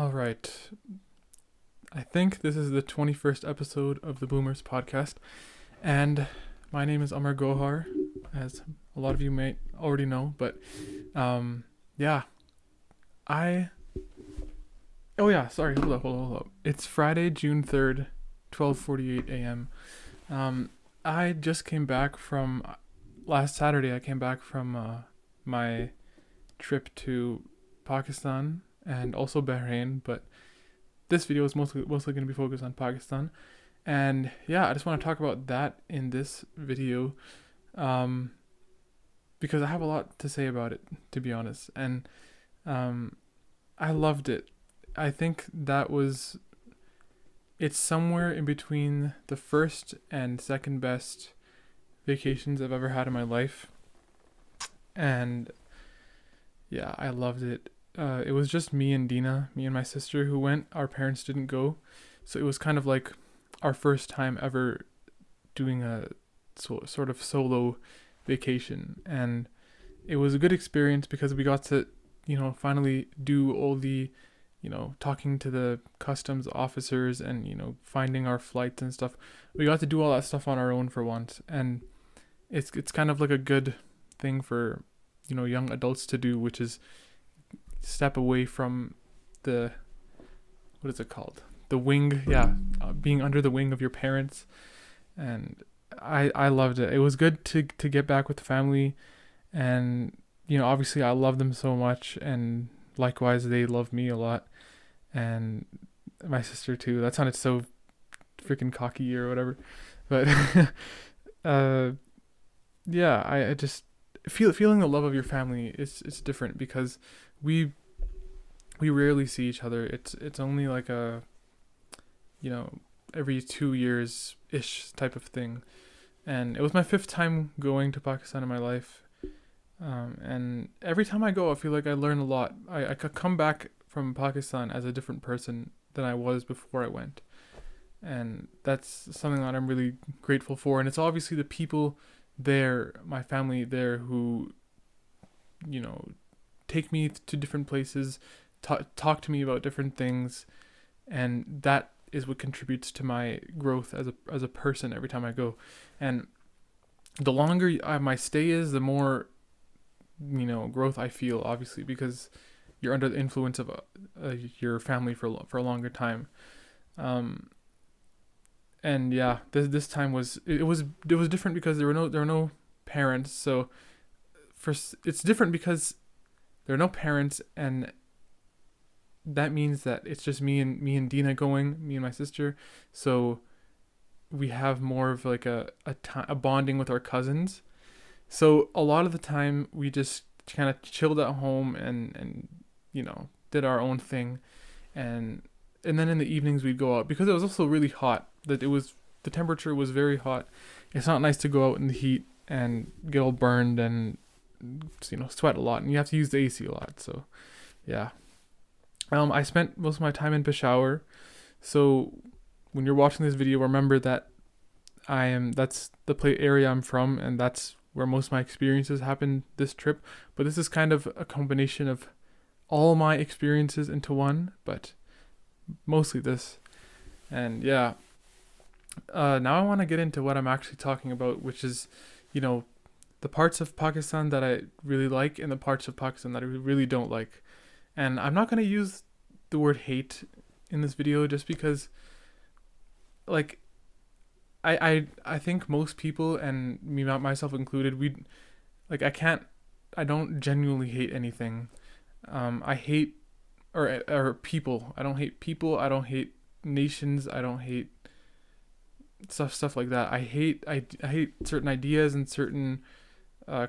All right. I think this is the 21st episode of the Boomers podcast. And my name is Amar Gohar, as a lot of you may already know. But yeah, I. Oh, yeah, sorry. Hold up. It's Friday, June 3rd, 12:48 a.m. I just came back from. Last Saturday, I came back from my trip to Pakistan and also Bahrain, but this video is mostly going to be focused on Pakistan. And yeah, I just want to talk about that in this video, um, because I have a lot to say about it, to be honest. And I loved it. I think it's somewhere in between the first and second best vacations I've ever had in my life. And yeah, I loved it. It was just me and Dina, me and my sister who went. Our parents didn't go. So it was kind of like our first time ever doing a sort of solo vacation. And it was a good experience because we got to, finally do all the, talking to the customs officers and, finding our flights and stuff. We got to do all that stuff on our own for once. And it's kind of like a good thing for, young adults to do, which is step away from the, what is it called, the wing, being under the wing of your parents. And I loved it. It was good to get back with the family, and obviously I love them so much, and likewise they love me a lot, and my sister too. That sounded so freaking cocky or whatever, but yeah, I just feeling the love of your family. It's different because we rarely see each other. It's only like a every 2 years ish type of thing. And it was my 5th time going to Pakistan in my life. And every time I go, I feel like I learn a lot. I could come back from Pakistan as a different person than I was before I went. And that's something that I'm really grateful for. And it's obviously the people there, my family there, who, take me to different places, talk to me about different things. And that is what contributes to my growth as a person every time I go. And the longer my stay is, the more growth I feel, obviously, because you're under the influence of your family for a longer time. And yeah, this time was different because there were no parents. So it's different because there are no parents, and that means that it's just me and Dina going, me and my sister. So we have more of like a bonding with our cousins. So a lot of the time we just kind of chilled at home and did our own thing, and then in the evenings we'd go out because it was also really hot. The temperature was very hot. It's not nice to go out in the heat and get all burned and sweat a lot, and you have to use the AC a lot. So yeah. I spent most of my time in Peshawar, so when you're watching this video, remember that that's the area I'm from, and that's where most of my experiences happened this trip. But this is kind of a combination of all my experiences into one, but mostly this. And yeah, now I want to get into what I'm actually talking about, which is, the parts of Pakistan that I really like and the parts of Pakistan that I really don't like. And I'm not going to use the word hate in this video just because, like, I think most people, and me, myself included, I don't genuinely hate anything. I hate, or people. I don't hate people. I don't hate nations. I don't hate stuff like that. I hate certain ideas and certain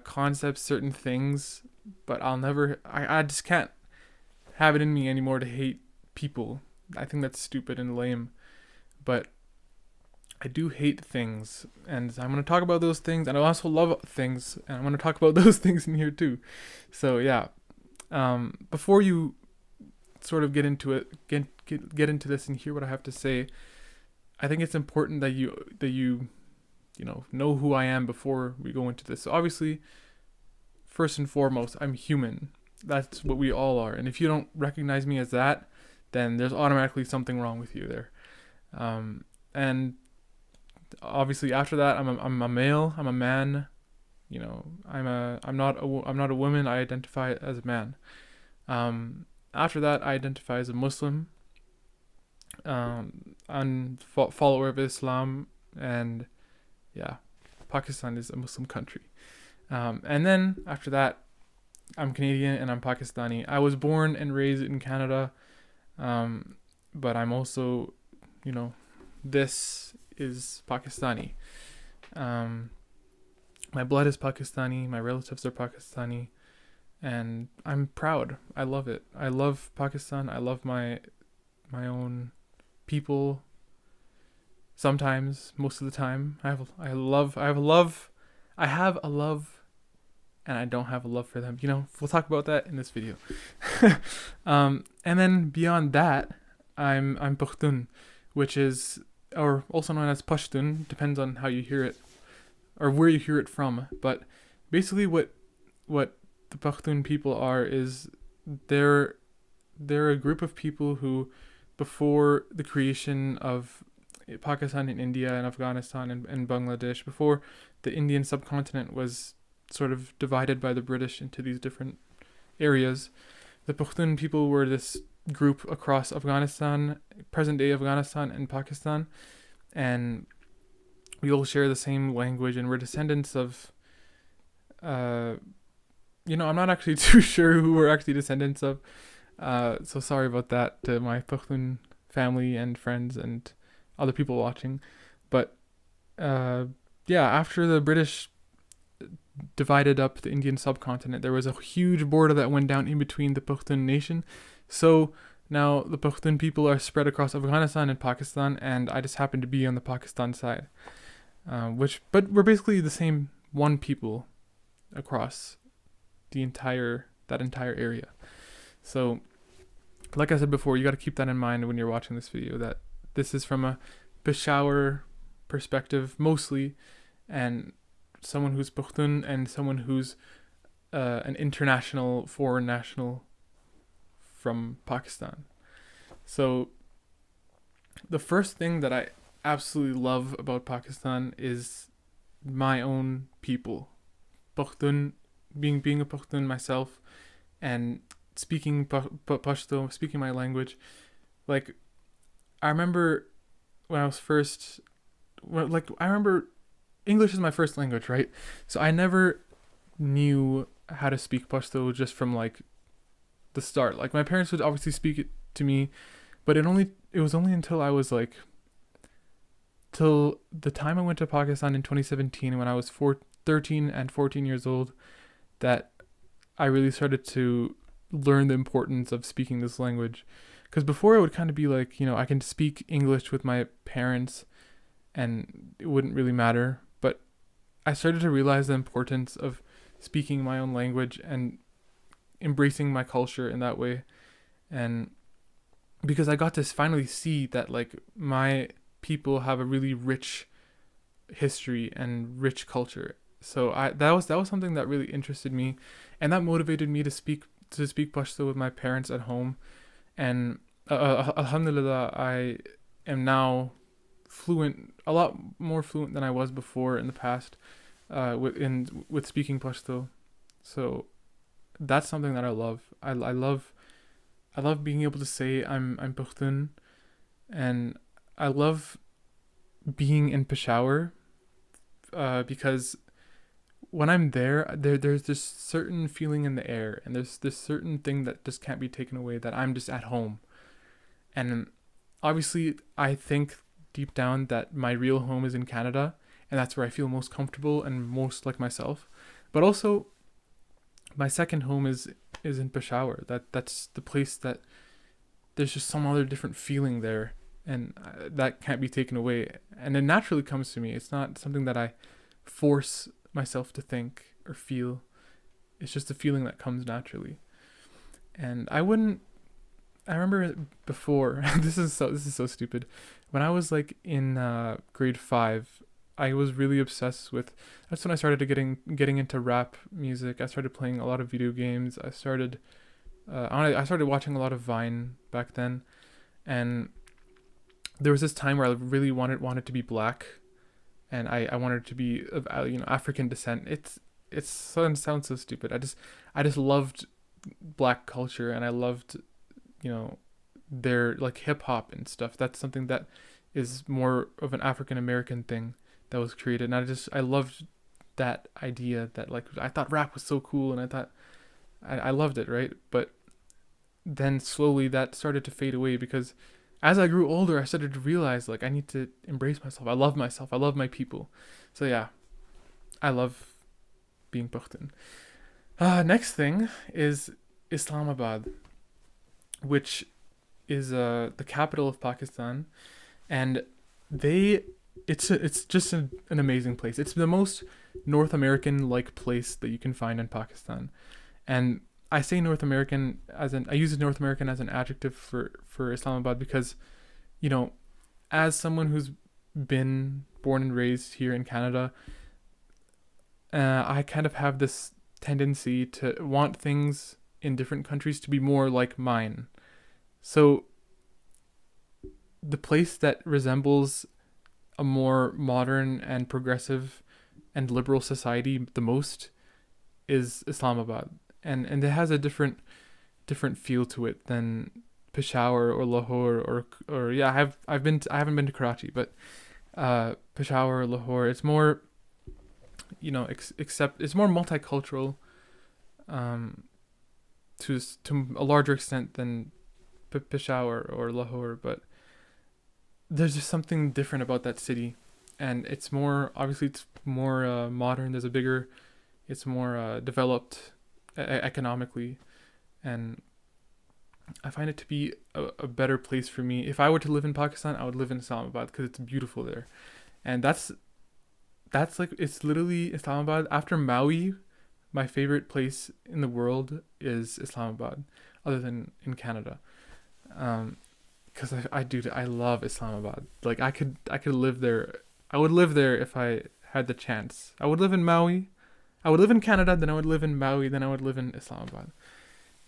concepts, certain things, but I just can't have it in me anymore to hate people. I think that's stupid and lame, but I do hate things, and I'm going to talk about those things, and I also love things, and I'm going to talk about those things in here too. So yeah, before you sort of get into it, get into this and hear what I have to say, I think it's important that you know who I am before we go into this. So obviously, first and foremost, I'm human. That's what we all are. And if you don't recognize me as that, then there's automatically something wrong with you there. And obviously after that, I'm a male, I'm a man. I'm not a woman. I identify as a man. After that, I identify as a Muslim, and follower of Islam, and yeah, Pakistan is a Muslim country. And then after that, I'm Canadian and I'm Pakistani. I was born and raised in Canada, but I'm also, this is Pakistani. My blood is Pakistani. My relatives are Pakistani, and I'm proud. I love it. I love Pakistan. I love my own people. Sometimes, most of the time, I have a love, and I don't have a love for them. We'll talk about that in this video. And then beyond that, I'm Pukhtun, which is, or also known as Pashtun, depends on how you hear it or where you hear it from. But basically, what the Pakhtun people are is they're a group of people who, before the creation of Pakistan and India and Afghanistan and Bangladesh, before the Indian subcontinent was sort of divided by the British into these different areas, the Pukhtun people were this group across Afghanistan, present-day Afghanistan and Pakistan, and we all share the same language, and we're descendants of, I'm not actually too sure who we're actually descendants of, so sorry about that to my Pukhtun family and friends and other people watching. But after the British divided up the Indian subcontinent, there was a huge border that went down in between the Pukhtun nation. So now the Pukhtun people are spread across Afghanistan and Pakistan, and I just happen to be on the Pakistan side, but we're basically the same one people across that entire area. So, like I said before, you got to keep that in mind when you're watching this video, that this is from a Peshawar perspective mostly, and someone who's Pukhtun and someone who's an international foreign national from Pakistan. So the first thing that I absolutely love about Pakistan is my own people. Pukhtun, being a Pukhtun myself, and speaking Pashto, speaking my language. Like, I remember when I was I remember English is my first language, right? So I never knew how to speak Pashto just from the start. Like, my parents would obviously speak it to me, but it was only until I was till the time I went to Pakistan in 2017, when I was 13 and 14 years old, that I really started to learn the importance of speaking this language. Because before, it would kind of be I can speak English with my parents and it wouldn't really matter. But I started to realize the importance of speaking my own language and embracing my culture in that way. And because I got to finally see that my people have a really rich history and rich culture. So that was something that really interested me, and that motivated me to speak Pashto with my parents at home. And alhamdulillah, I am now fluent, a lot more fluent than I was before in the past, with speaking Pashto. So that's something that I love. I love being able to say I'm Pukhtun, and I love being in Peshawar, because when I'm there's this certain feeling in the air, and there's this certain thing that just can't be taken away, that I'm just at home. And obviously, I think deep down that my real home is in Canada, and that's where I feel most comfortable and most like myself. But also, my second home is in Peshawar. That's the place that there's just some other different feeling there, and that can't be taken away. And it naturally comes to me. It's not something that I force myself to think or feel. It's just a feeling that comes naturally. And I remember before, this is so stupid. When I was in grade 5, I was really obsessed with, that's when I started getting into rap music. I started playing a lot of video games. I started watching a lot of Vine back then. And there was this time where I really wanted to be black, and I wanted to be of African descent. It sounds so stupid. I just loved black culture, and I loved their like hip hop and stuff. That's something that is more of an African American thing that was created, and I loved that idea that like I thought rap was so cool, and I thought I loved it, right? But then slowly that started to fade away because as I grew older, I started to realize like I need to embrace myself. I love myself. I love my people. So yeah, I love being Pukhtun. Next thing is Islamabad, which is the capital of Pakistan, and it's just an amazing place. It's the most North American like place that you can find in Pakistan, and I say North American I use North American as an adjective for Islamabad because, as someone who's been born and raised here in Canada, I kind of have this tendency to want things in different countries to be more like mine. So the place that resembles a more modern and progressive and liberal society the most is Islamabad. And it has a different feel to it than Peshawar or Lahore or yeah, I haven't been to Karachi, but Peshawar or Lahore, it's more except it's more multicultural to a larger extent than Peshawar or Lahore, but there's just something different about that city, and it's more modern. It's more developed economically, and I find it to be a better place for me. If I were to live in Pakistan, I would live in Islamabad because it's beautiful there, and that's like it's literally Islamabad. After Maui, my favorite place in the world is Islamabad, other than in Canada. Because I love Islamabad. Like I could live there. I would live there if I had the chance. I would live in Maui. I would live in Canada, then I would live in Maui, then I would live in Islamabad.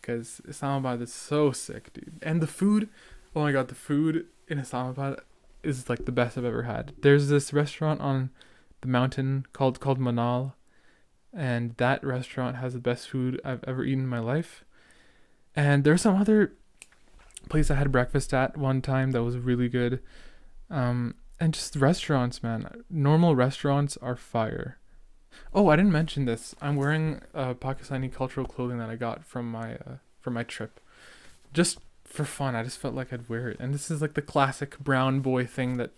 Because Islamabad is so sick, dude. And the food, oh my god, the food in Islamabad is like the best I've ever had. There's this restaurant on the mountain called Manal, and that restaurant has the best food I've ever eaten in my life. And there's some other place I had breakfast at one time that was really good. And just restaurants, man. Normal restaurants are fire. Oh, I didn't mention this. I'm wearing Pakistani cultural clothing that I got from my trip, just for fun. I just felt like I'd wear it, and this is like the classic brown boy thing that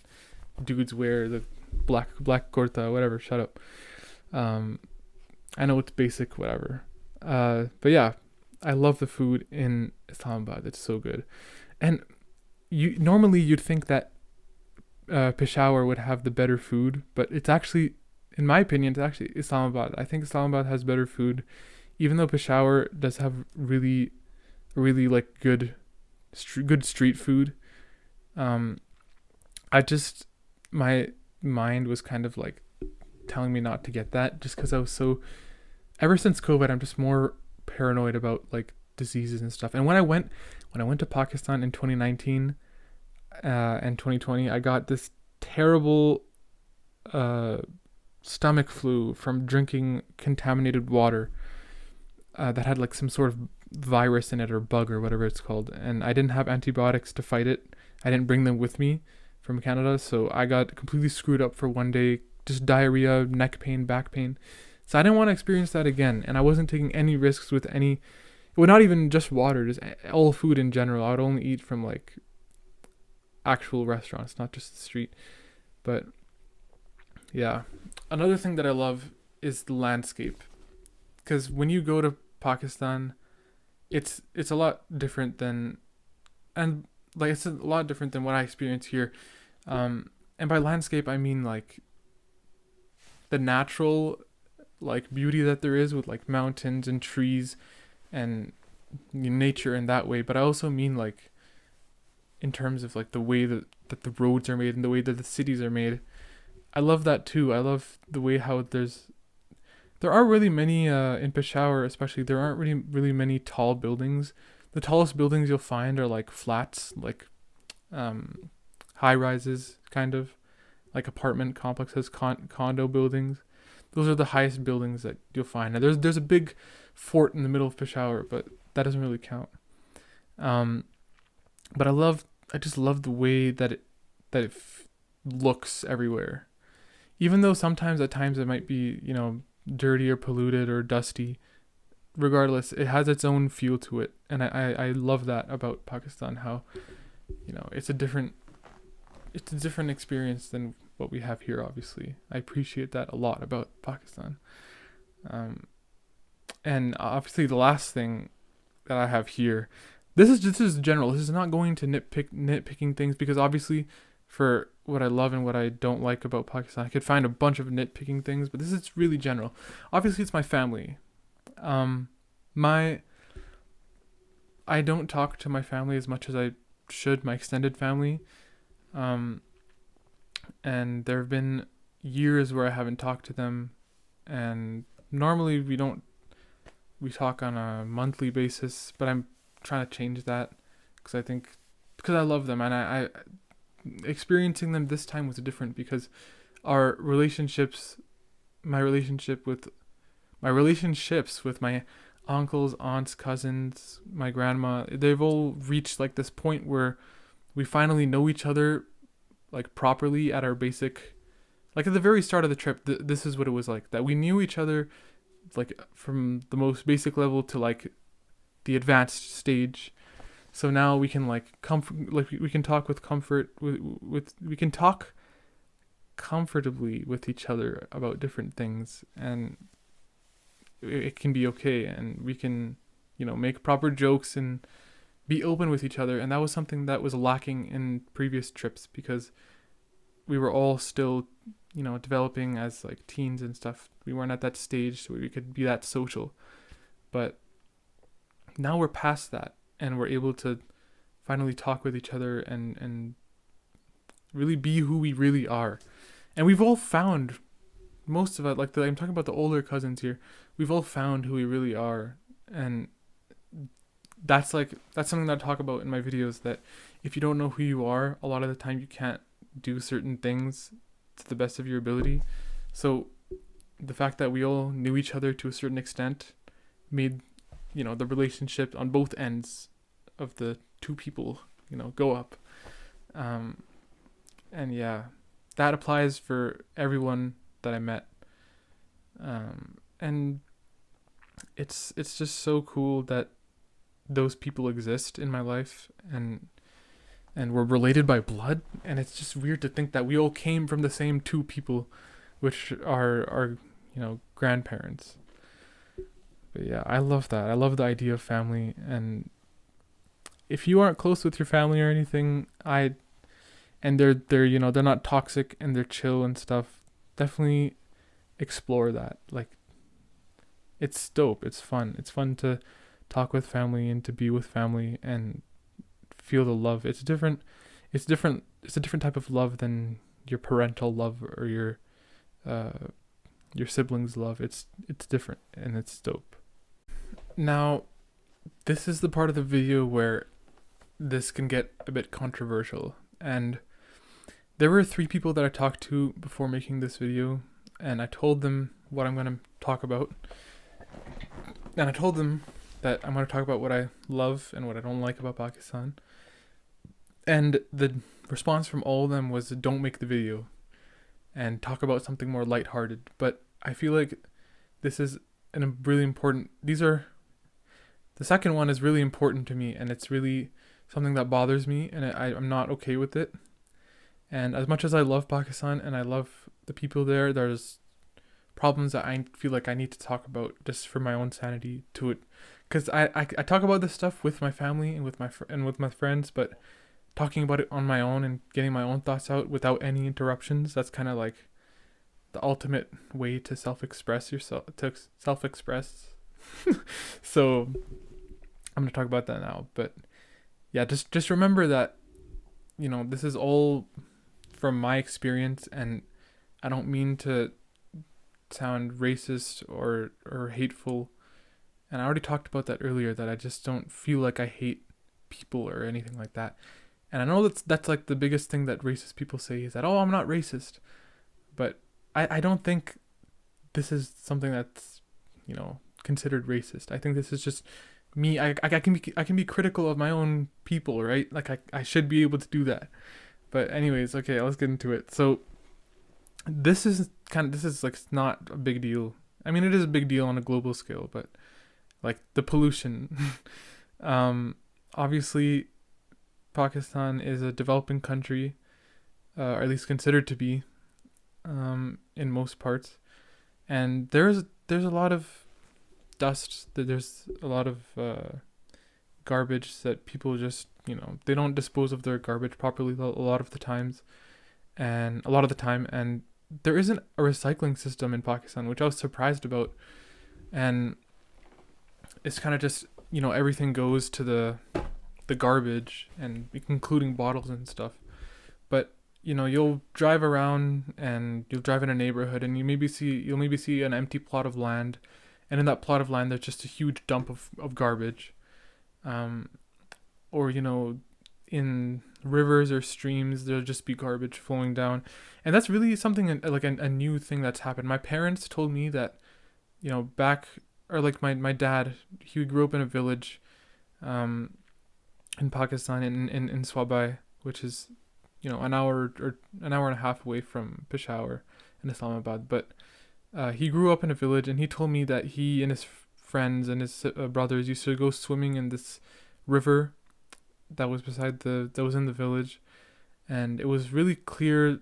dudes wear, the black kurta, whatever. Shut up. I know it's basic, whatever. But yeah, I love the food in Islamabad. It's so good, and you'd think that Peshawar would have the better food, but it's actually, in my opinion, it's actually Islamabad. I think Islamabad has better food, even though Peshawar does have really, really like good street food. My mind was kind of like telling me not to get that, just because I was so. Ever since COVID, I'm just more paranoid about like diseases and stuff. And when I went to Pakistan in 2019 and 2020, I got this terrible stomach flu from drinking contaminated water that had like some sort of virus in it or bug or whatever it's called, and I didn't have antibiotics to fight it. I didn't bring them with me from Canada, so I got completely screwed up for one day, just diarrhea, neck pain, back pain. So I didn't want to experience that again, and I wasn't taking any risks with any, well, not even just water, just all food in general. I would only eat from like actual restaurants, not just the street. But yeah, another thing that I love is the landscape, because when you go to Pakistan, it's a lot different than, and like it's a lot different than what I experience here. And by landscape, I mean like the natural like beauty that there is with like mountains and trees and nature in that way, but I also mean like in terms of like the way that the roads are made and the way that the cities are made. I love that too. I love the way how there aren't really many in Peshawar especially, there aren't really many tall buildings. The tallest buildings you'll find are like flats, like high rises, kind of like apartment complexes, condo buildings. Those are the highest buildings that you'll find. Now, there's a big fort in the middle of Peshawar, but that doesn't really count. But I just love the way that it looks everywhere. Even though sometimes at times it might be, dirty or polluted or dusty. Regardless, it has its own feel to it, and I love that about Pakistan. How, it's a different experience than what we have here. Obviously, I appreciate that a lot about Pakistan. And obviously, the last thing that I have here, this is general. This is not going to nitpicking things, because obviously, for what I love and what I don't like about Pakistan, I could find a bunch of nitpicking things, but this is really general. Obviously, it's my family. I don't talk to my family as much as I should, my extended family. And there have been years where I haven't talked to them, and normally we talk on a monthly basis, but I'm trying to change that, because I love them, and I experiencing them this time was different, because our relationships, my relationships with my uncles, aunts, cousins, my grandma, they've all reached like this point where we finally know each other like properly at our basic, like at the very start of the trip. This is what it was like, that we knew each other like from the most basic level to like the advanced stage. So now we can like we can talk with comfort, we can talk comfortably with each other about different things, and it can be okay, and we can make proper jokes and be open with each other. And that was something that was lacking in previous trips, because we were all still developing as like teens and stuff. We weren't at that stage where we could be that social, but now we're past that, and we're able to finally talk with each other and really be who we really are. And we've all found, most of it, like I'm talking about the older cousins here, we've all found who we really are. And that's something that I talk about in my videos, that if you don't know who you are, a lot of the time you can't do certain things to the best of your ability. So the fact that we all knew each other to a certain extent made the relationship on both ends of the two people go up. And yeah, that applies for everyone that I met. And it's just so cool that those people exist in my life, and we're related by blood. And it's just weird to think that we all came from the same two people, which are our grandparents. But yeah, I love that. I love the idea of family. And if you aren't close with your family or anything, and they're not toxic and they're chill and stuff, definitely explore that. Like, it's dope. It's fun. It's fun to talk with family and to be with family and feel the love. It's different. It's a different type of love than your parental love or your siblings' love. It's different, and it's dope. Now, this is the part of the video where this can get a bit controversial. And there were 3 people that I talked to before making this video, and I told them what I'm going to talk about. And I told them that I'm going to talk about what I love and what I don't like about Pakistan. And the response from all of them was, don't make the video and talk about something more lighthearted. But I feel like this is a really important, the second one is really important to me, and it's really something that bothers me, and I'm not okay with it. And as much as I love Pakistan and I love the people there, there's problems that I feel like I need to talk about just for my own sanity to it. Because I talk about this stuff with my family and with my friends, but talking about it on my own and getting my own thoughts out without any interruptions, that's kind of like the ultimate way to self-express yourself, So I'm going to talk about that now. But yeah, just remember that, this is all from my experience, and I don't mean to sound racist or hateful. And I already talked about that earlier, that I just don't feel like I hate people or anything like that. And I know that's like the biggest thing that racist people say is that, oh, I'm not racist. But I don't think this is something that's, considered racist. I think this is just me. I can be critical of my own people, right? Like I should be able to do that. But anyways, okay, let's get into it. So this is like not a big deal. I mean, it is a big deal on a global scale, but like the pollution. Obviously, Pakistan is a developing country, or at least considered to be, in most parts, and there's a lot of dust. There's a lot of garbage that people just they don't dispose of their garbage properly a lot of the times, and a lot of the time, and there isn't a recycling system in Pakistan, which I was surprised about, and it's kind of just everything goes to the garbage, and including bottles and stuff. But you'll drive around and you'll drive in a neighborhood and you'll maybe see an empty plot of land, and in that plot of land there's just a huge dump of garbage, or in rivers or streams there'll just be garbage flowing down, and that's really something like a new thing that's happened. My parents told me that back, or like my dad, he grew up in a village in Pakistan, in Swabai, which is an hour or an hour and a half away from Peshawar in Islamabad. But he grew up in a village, and he told me that he and his friends and his brothers used to go swimming in this river that was that was in the village, and it was really clear,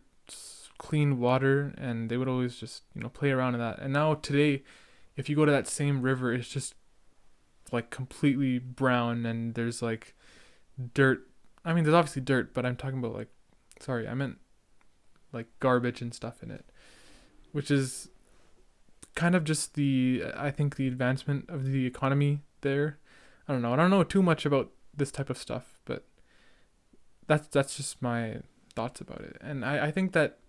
clean water, and they would always just play around in that. And now today, if you go to that same river, it's just like completely brown, and there's like dirt. I mean, there's obviously dirt, but I'm talking about I meant like garbage and stuff in it, which is kind of just I think the advancement of the economy there. I don't know. I don't know too much about this type of stuff, but that's just my thoughts about it. And I think that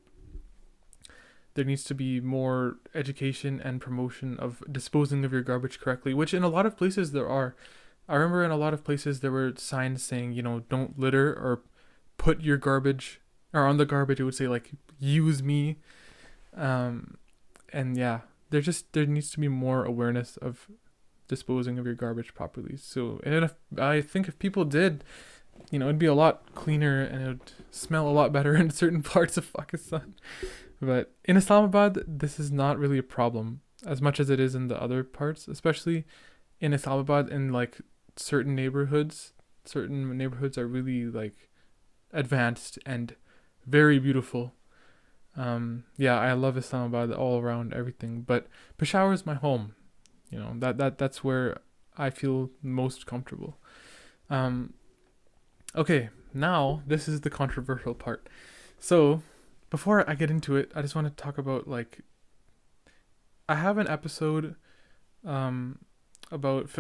there needs to be more education and promotion of disposing of your garbage correctly, which in a lot of places there are. I remember in a lot of places there were signs saying, don't litter, or put your garbage, or on the garbage it would say like, use me. And yeah, there needs to be more awareness of disposing of your garbage properly. So, and I think if people did, it'd be a lot cleaner and it would smell a lot better in certain parts of Pakistan. But in Islamabad, this is not really a problem as much as it is in the other parts, especially in Islamabad. In like certain neighborhoods are really like advanced and very beautiful. Yeah, I love Islamabad all around, everything, but Peshawar is my home. That's where I feel most comfortable. Okay, now this is the controversial part. So before I get into it, I just want to talk about I have an episode about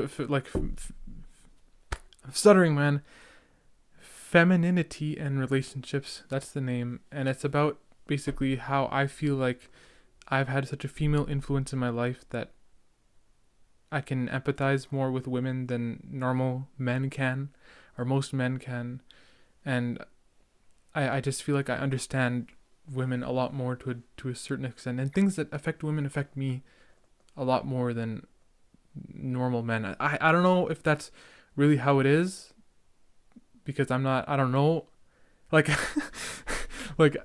I'm stuttering, man. Femininity and relationships. That's the name, and it's about basically how I feel like I've had such a female influence in my life that I can empathize more with women than normal men can, or most men can, and I just feel like I understand women a lot more to a certain extent, and things that affect women affect me a lot more than normal men. I don't know if that's really how it is, because I don't know, like like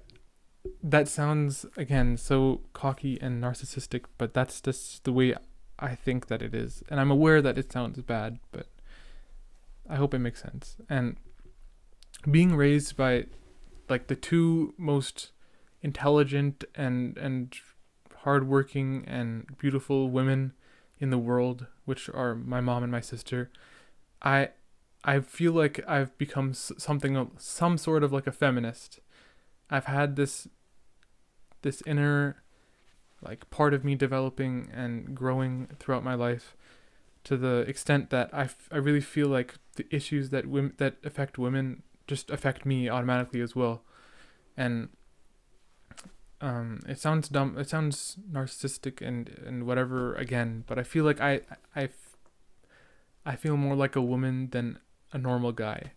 that sounds again so cocky and narcissistic, but that's just the way I think that it is, and I'm aware that it sounds bad, but I hope it makes sense. And being raised by like the two most intelligent and hardworking and beautiful women in the world, which are my mom and my sister, I feel like I've become some sort of like a feminist. I've had this inner like part of me developing and growing throughout my life, to the extent that I really feel like the issues that affect women just affect me automatically as well. And it sounds dumb, it sounds narcissistic and whatever again, but I feel like I feel more like a woman than a normal guy.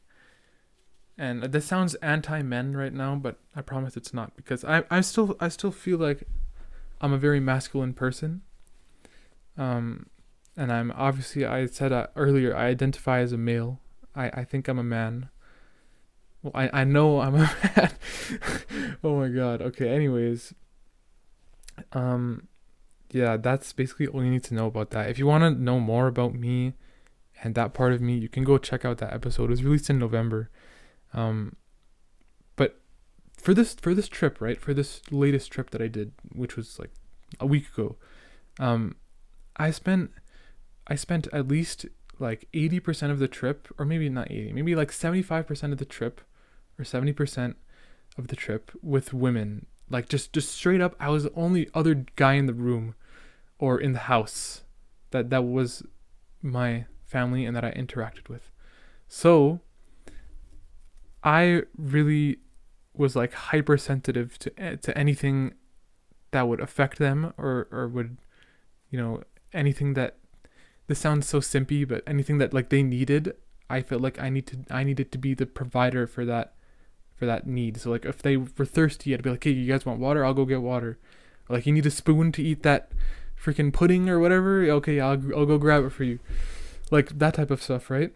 And this sounds anti-men right now, but I promise it's not, because I still feel like I'm a very masculine person. Um, and I'm obviously, I said earlier, I identify as a male. I think I'm a man. Well, I know I'm a man. Oh my god. Okay. Anyways, um, yeah, that's basically all you need to know about that. If you want to know more about me and that part of me, you can go check out that episode. It was released in November. Um, but for this trip, right? For this latest trip that I did, which was like a week ago, um, I spent I spent at least like 80% of the trip, or maybe not 80, maybe like 75% of the trip, or 70% of the trip with women. Like just straight up, I was the only other guy in the room or in the house that was my family and that I interacted with. So I really was like hypersensitive to anything that would affect them, or would, anything that, this sounds so simpy, but anything that like they needed, I felt like I needed to be the provider for that need. So like if they were thirsty, I'd be like, hey, you guys want water? I'll go get water. Or like, you need a spoon to eat that freaking pudding or whatever? Okay, I'll go grab it for you. Like that type of stuff, right?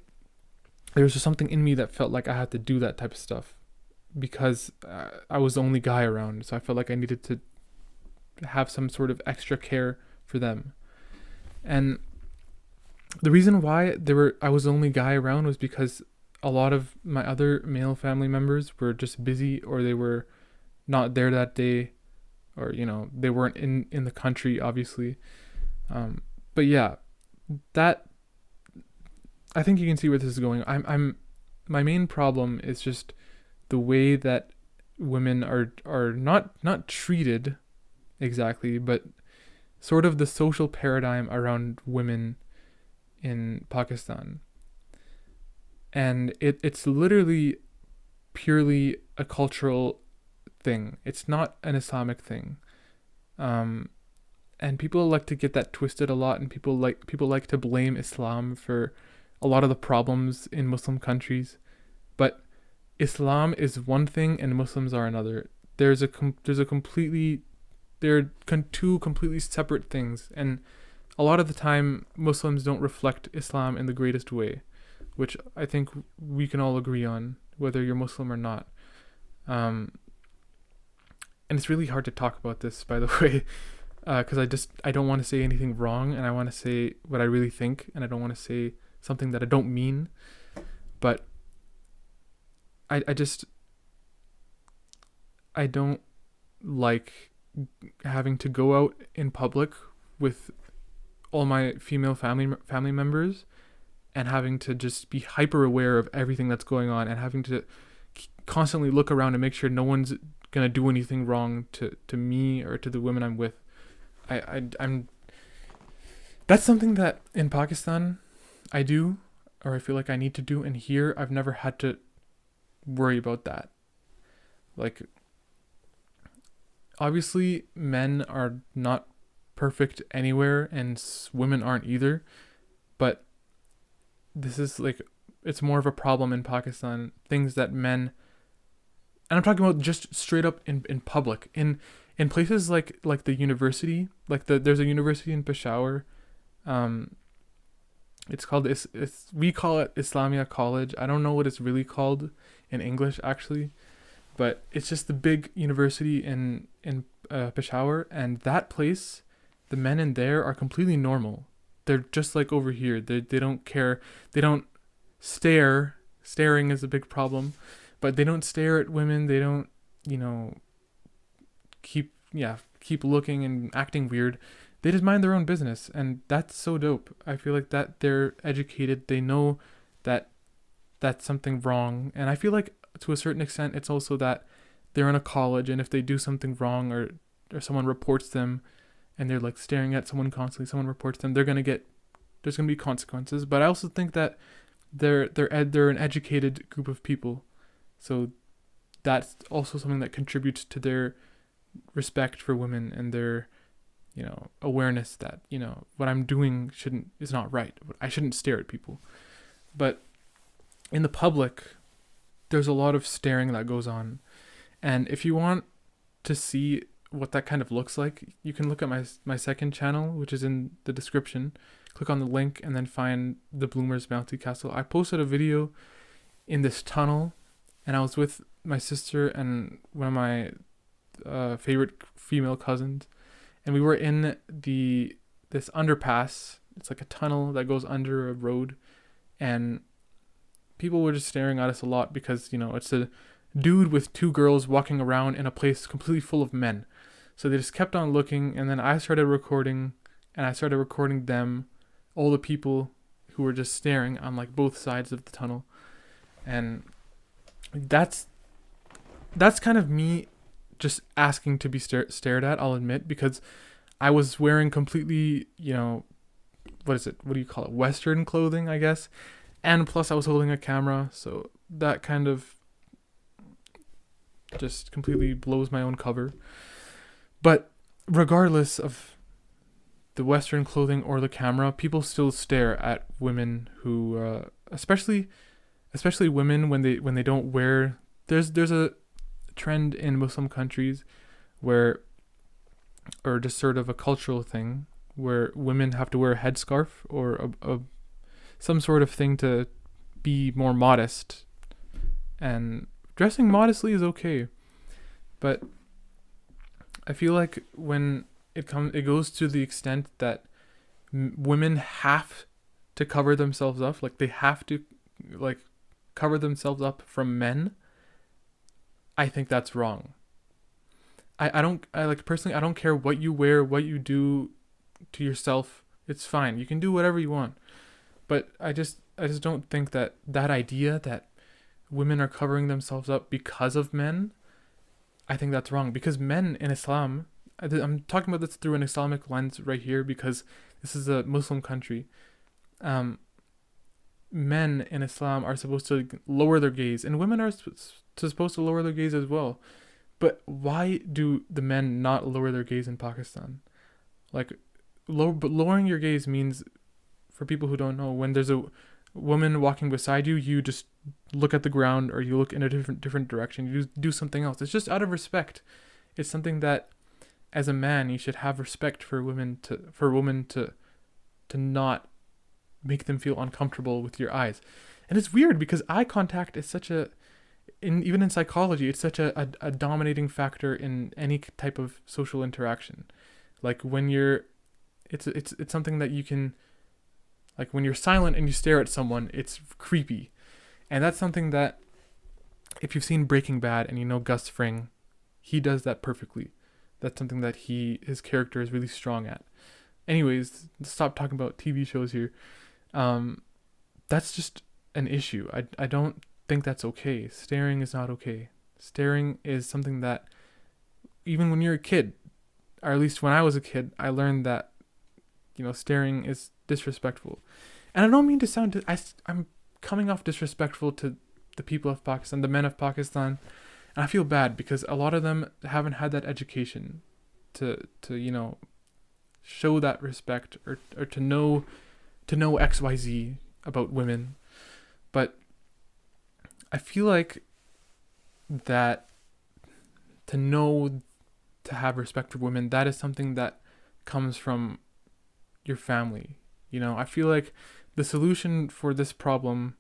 There was just something in me that felt like I had to do that type of stuff because I was the only guy around. So I felt like I needed to have some sort of extra care for them. And the reason why I was the only guy around was because a lot of my other male family members were just busy, or they were not there that day, or they weren't in the country, obviously. But yeah, that, I think you can see where this is going. I'm My main problem is just the way that women are not treated exactly, but sort of the social paradigm around women in Pakistan. And it's literally purely a cultural thing. It's not an Islamic thing. And people like to get that twisted a lot, and people like to blame Islam for a lot of the problems in Muslim countries. But Islam is one thing and Muslims are another. There's a completely, they're two completely separate things, and a lot of the time Muslims don't reflect Islam in the greatest way, which I think we can all agree on, whether you're Muslim or not. And it's really hard to talk about this, by the way, because I don't want to say anything wrong, and I want to say what I really think, and I don't want to say something that I don't mean. But I don't like having to go out in public with all my female family members, and having to just be hyper aware of everything that's going on, and having to constantly look around and make sure no one's gonna do anything wrong to me or to the women I'm with. I'm That's something that in Pakistan I do, or I feel like I need to do, and here I've never had to worry about that. Like, obviously men are not perfect anywhere, and women aren't either, but this is like, it's more of a problem in Pakistan, things that men, and I'm talking about just straight up in public, in places like the university, like there's a university in Peshawar. It's called, we call it Islamia College. I don't know what it's really called in English actually, but it's just the big university in Peshawar, and that place, the men in there are completely normal. They're just like over here. They don't care. They don't stare. Staring is a big problem, but they don't stare at women. They don't, keep looking and acting weird. They just mind their own business, and that's so dope. I feel like that they're educated. They know that that's something wrong, and I feel like to a certain extent it's also that they're in a college, and if they do something wrong, or someone reports them, and they're like staring at someone constantly, someone reports them, there's gonna be consequences. But I also think that they're an educated group of people, so that's also something that contributes to their respect for women, and their awareness that what I'm doing is not right. I shouldn't stare at people. But in the public, there's a lot of staring that goes on. And if you want to see what that kind of looks like, you can look at my second channel, which is in the description. Click on the link and then find the Bloomers Bounty Castle. I posted a video in this tunnel, and I was with my sister and one of my favorite female cousins, and we were in this underpass. It's like a tunnel that goes under a road, and people were just staring at us a lot because, it's a dude with two girls walking around in a place completely full of men. So they just kept on looking, and then I started recording, and I started recording them, all the people who were just staring on like both sides of the tunnel. And that's kind of me just asking to be stared at, I'll admit, because I was wearing completely, what do you call it? Western clothing, I guess. And plus I was holding a camera, so that kind of just completely blows my own cover. But regardless of the Western clothing or the camera, people still stare at women who, especially women when they don't wear. There's a trend in Muslim countries where, or just sort of a cultural thing, where women have to wear a headscarf or some sort of thing to be more modest. And dressing modestly is okay, but I feel like when it goes to the extent that women have to cover themselves up, like they have to like cover themselves up from men. I think that's wrong. I personally, I don't care what you wear, what you do to yourself. It's fine. You can do whatever you want. But I just don't think that idea that women are covering themselves up because of men, I think that's wrong. Because men in Islam, I'm talking about this through an Islamic lens right here because this is a Muslim country. Men in Islam are supposed to lower their gaze, and women are supposed to lower their gaze as well. But why do the men not lower their gaze in Pakistan? But lowering your gaze means, for people who don't know, when there's a woman walking beside you, you just look at the ground or you look in a different direction. You do something else. It's just out of respect. It's something that, as a man, you should have respect for women to not make them feel uncomfortable with your eyes. And it's weird because eye contact is such even in psychology, it's such a dominating factor in any type of social interaction. Like when it's something that you can, like when you're silent and you stare at someone, it's creepy. And that's something that, if you've seen Breaking Bad and you know Gus Fring, he does that perfectly. That's something that his character is really strong at. Anyways, stop talking about TV shows here. That's just an issue. I don't think that's okay. Staring is not okay. Staring is something that, even when you're a kid, or at least when I was a kid, I learned that, staring is disrespectful. And I don't mean to sound, I'm coming off disrespectful to the people of Pakistan, the men of Pakistan. And I feel bad because a lot of them haven't had that education to show that respect or to know XYZ about women. But I feel like that to have respect for women, that is something that comes from your family. I feel like the solution for this problem,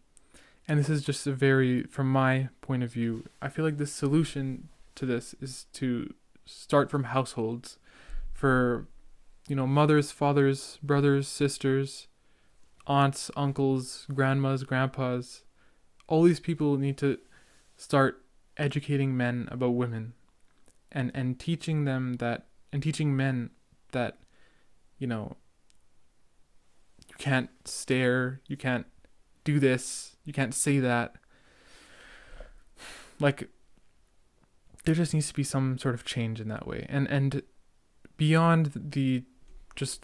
and this is just from my point of view, I feel like the solution to this is to start from households for, mothers, fathers, brothers, sisters, aunts, uncles, grandmas, grandpas. All these people need to start educating men about women and teaching them that, and teaching men that, you can't stare, you can't do this, you can't say that. Like, there just needs to be some sort of change in that way. And beyond the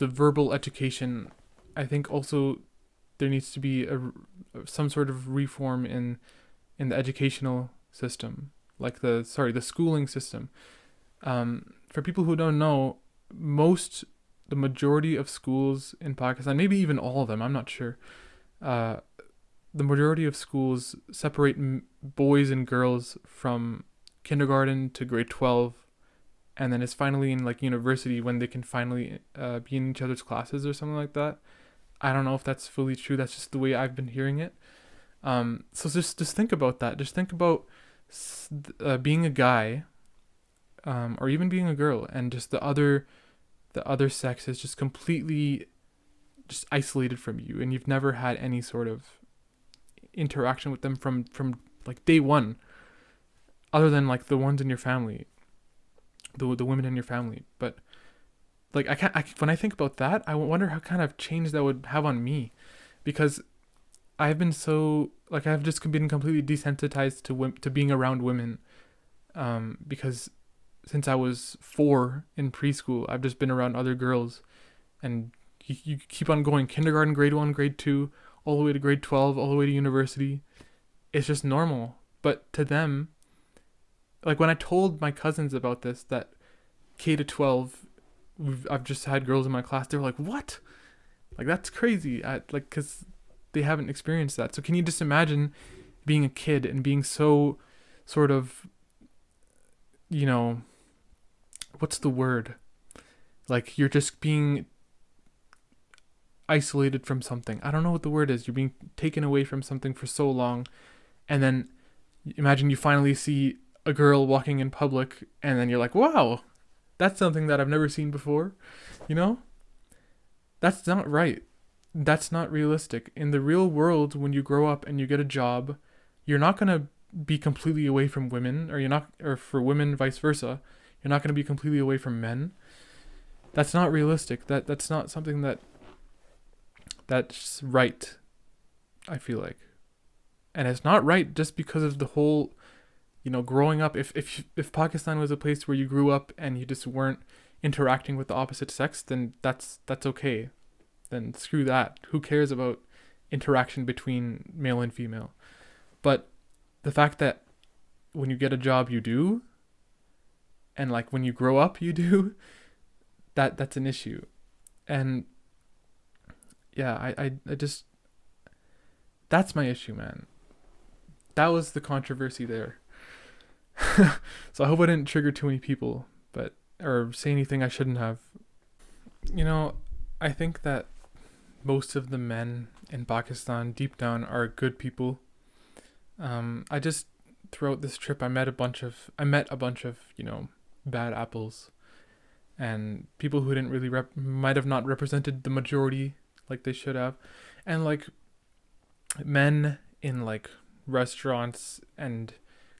verbal education, I think also there needs to be some sort of reform in the educational system, like the schooling system. For people who don't know, the majority of schools in Pakistan, maybe even all of them, I'm not sure, the majority of schools separate boys and girls from kindergarten to grade 12, and then it's finally in like university when they can finally be in each other's classes or something like that. I don't know if that's fully true. That's just the way I've been hearing it. So just think about that. Just think about being a guy, or even being a girl, and just the other sex is just completely just isolated from you, and you've never had any sort of interaction with them from like day one, other than like the ones in your family, the women in your family. But like when I think about that, I wonder how kind of change that would have on me, because I've been so like I've just been completely desensitized to being around women, because since I was 4 in preschool, I've just been around other girls, and you keep on going, kindergarten, grade 1, grade 2, all the way to grade 12, all the way to university. It's just normal. But to them, like when I told my cousins about this, that K to 12, I've just had girls in my class, they were like, "What? Like that's crazy." Cuz they haven't experienced that. So can you just imagine being a kid and being so sort of, what's the word? Like you're just being isolated from something. I don't know what the word is. You're being taken away from something for so long, and then imagine you finally see a girl walking in public, and then you're like, "Wow, that's something that I've never seen before." You know? That's not right. That's not realistic. In the real world, when you grow up and you get a job, you're not going to be completely away from women, or for women vice versa. You're not going to be completely away from men. That's not realistic. That's not something that's right, I feel like. And it's not right just because of the whole, growing up. If Pakistan was a place where you grew up and you just weren't interacting with the opposite sex, then that's okay. Then screw that. Who cares about interaction between male and female? But the fact that when you get a job you do, and like when you grow up you do, that's an issue. And yeah, I just, that's my issue, man. That was the controversy there. So I hope I didn't trigger too many people, or say anything I shouldn't have. I think that most of the men in Pakistan deep down are good people. I just, throughout this trip, I met a bunch of bad apples, and people who didn't really might have not represented the majority like they should have. And like men in like restaurants and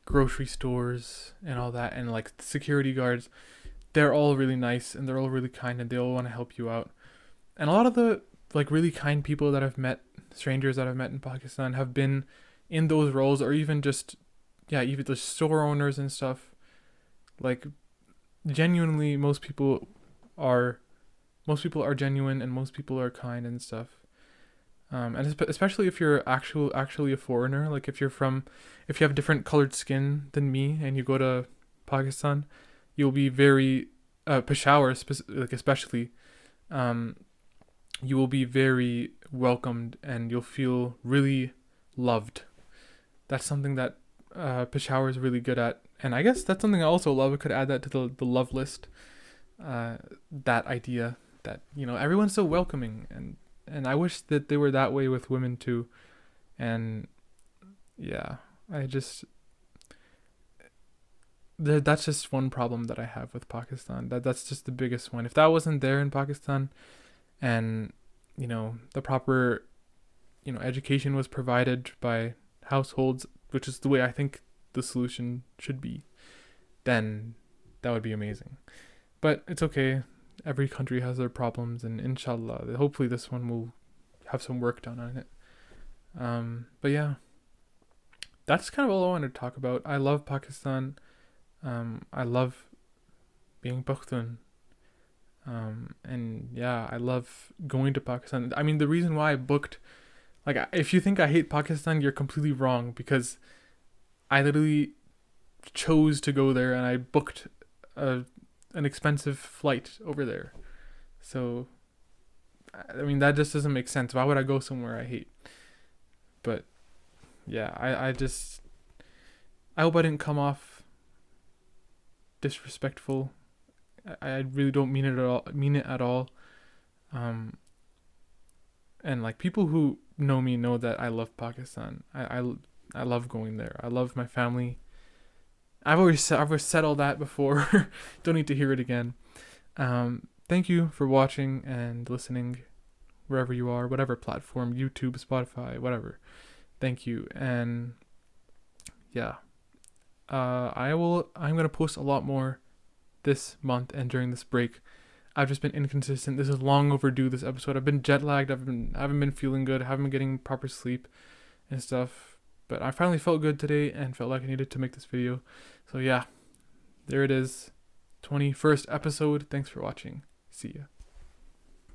grocery stores and all that, and like security guards, they're all really nice, and they're all really kind, and they all want to help you out. And a lot of the like really kind people that I've met, strangers that I've met in Pakistan, have been in those roles, or even just even the store owners and stuff. Like genuinely, most people are genuine, and most people are kind and stuff. And especially if you're actually a foreigner, like if you have different colored skin than me, and you go to Pakistan, you'll be very Peshawar, especially, you will be very welcomed, and you'll feel really loved. That's something that Peshawar is really good at, and I guess that's something I also love. I could add that to the love list. That idea that everyone's so welcoming, and I wish that they were that way with women too. And yeah, that's just one problem that I have with Pakistan. That's just the biggest one. If that wasn't there in Pakistan, and the proper education was provided by households, which is the way I think the solution should be, then that would be amazing. But it's okay. Every country has their problems, and inshallah, hopefully this one will have some work done on it. But yeah, that's kind of all I wanted to talk about. I love Pakistan. I love being Pukhtun. And yeah, I love going to Pakistan. I mean, the reason why I booked, like, if you think I hate Pakistan, you're completely wrong, because I literally chose to go there, and I booked an expensive flight over there. So, I mean, that just doesn't make sense. Why would I go somewhere I hate? But yeah, I hope I didn't come off disrespectful. I really don't mean it at all. Mean it at all. Um, and like people who know me know that I love Pakistan. I love going there. I love my family. I've always said all that before. Don't need to hear it again. Thank you for watching and listening wherever you are, whatever platform, YouTube, Spotify, whatever. Thank you. And yeah, I'm gonna post a lot more this month and during this break. I've just been inconsistent. This is long overdue. This episode. I've been jet lagged. I haven't been feeling good. I haven't been getting proper sleep and stuff. But I finally felt good today and felt like I needed to make this video. So yeah, there it is. 21st episode. Thanks for watching. See ya.